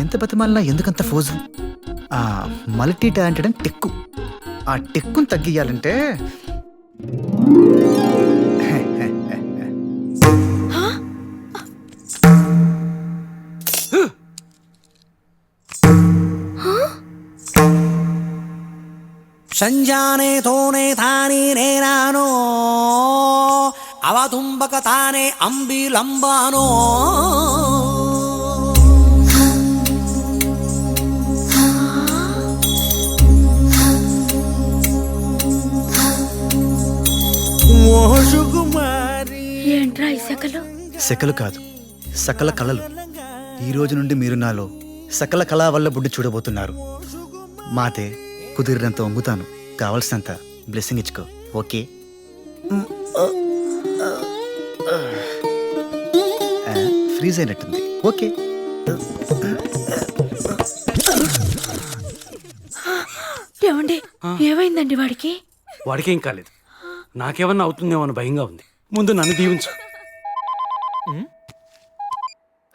ఎంత బతిమాలినా ఎందుకంత pose? Multi talented అని టెక్కు. ఆ టెక్కును తగ్గియాలంటే సంజానే తోనే తానే నేనానో అవతుంబక తానే అంబిలంబానో ఏంట్రా ఈ సెకలు? సెకలు కాదు, సకల కళలు. ఈ రోజు నుండి మీరు నాలో సకల కళా వల్ల బుడ్డి చూడబోతున్నారు. మాతే కుదిరినంత వంగుతాను, కావలసినంత బ్లెస్సింగ్ ఇచ్చుకో. ఓకే? ఫ్రీజ్ అయినట్టుంది. ఓకే. ఏమండి, ఏమైందండి వాడికి? వాడికేం కాలేదు, నాకేమన్నా అవుతుందేమో అని భయంగా ఉంది. ముందు నన్ను దీవించు.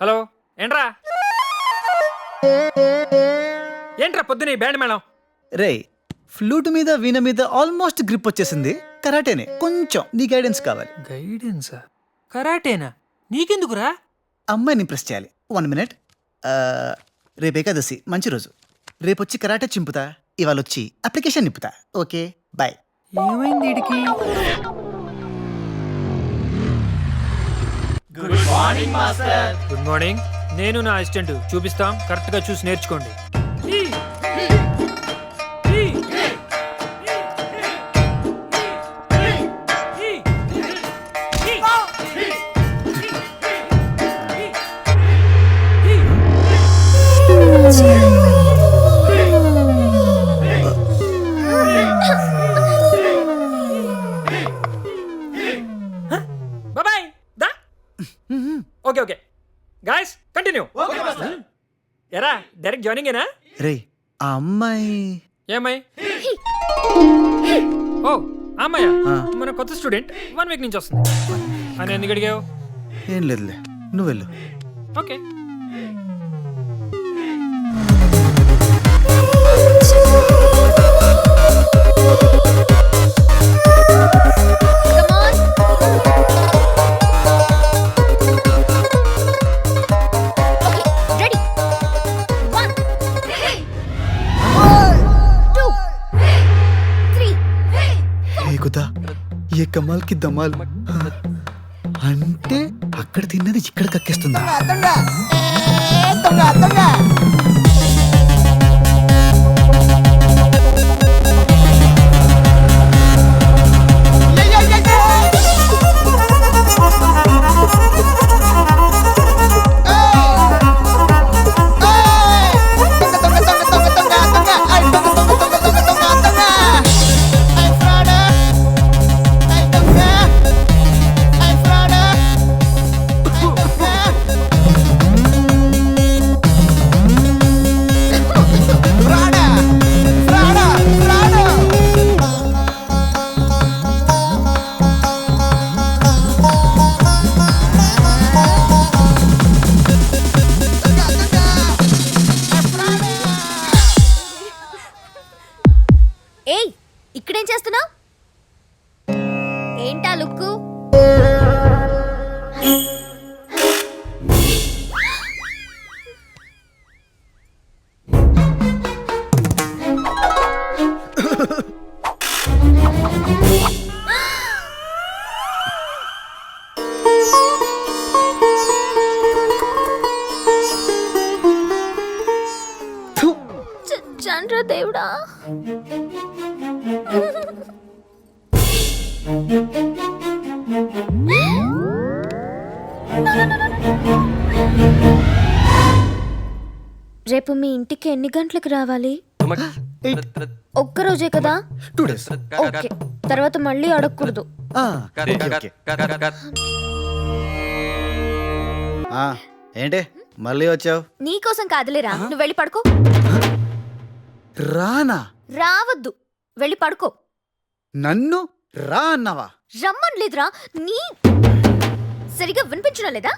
హలో, ఏంట్రా పొద్దున బ్యాండ్ మేడం? రే, ఫ్లూట్ మీద వీణ మీద ఆల్మోస్ట్ గ్రిప్ వచ్చేసింది. కరాటేనే, కొంచెం నీ గైడెన్స్ కావాలి. గైడెన్సా? కరాటేనా? నీకెందుకురా? అమ్మాయిని ఇంప్రెస్ చేయాలి. 1 మినిట్. రేపు ఏకాదశి, మంచి రోజు. రేపొచ్చి కరాటే చింపుతా, ఇవాళ వచ్చి అప్లికేషన్ నింపుతా. Okay, bye. ఏమైంది వీడికి? Good morning. నేను నా అసిస్టెంట్ చూపిస్తాం, కరెక్ట్ గా చూసి నేర్చుకోండి. Okay okay guys, continue. ఎరా డైరెక్ట్ జాయినింగ్ ఏనా? రే, ఆ అమ్మాయి ఏమై? ఓ అమ్మాయ, మన కొత్త స్టూడెంట్, 1 వీక్ నుంచి వస్తుంది. అని ఎందుకు అడిగావు? ఏం లేదులే, నువ్వు వెళ్ళు. ఓకే. ఏ కమాల్కి దమాల్ అంటే అక్కడ తిన్నది ఇక్కడ కక్కేస్తుందా? ఏయ్, ఇక్కడేం చేస్తున్నావు? ఏంటా లుక్కు? చంద్ర దేవుడా, రేపు మీ ఇంటికి ఎన్ని గంటలకు రావాలి? ఒక్కరోజే కదా? 2 days. ఓకే, తర్వాత మళ్ళీ అడగకూడదు. ఏంటి మళ్ళీ వచ్చావు? నీకోసం కాదులేరా, నువ్వు వెళ్ళి పడుకో. రానా? రావద్దు, వెళ్ళి పడుకో. నన్ను రా అన్నావా? రమ్మని లేదురా. నీ సరిగా వినిపించడం లేదా?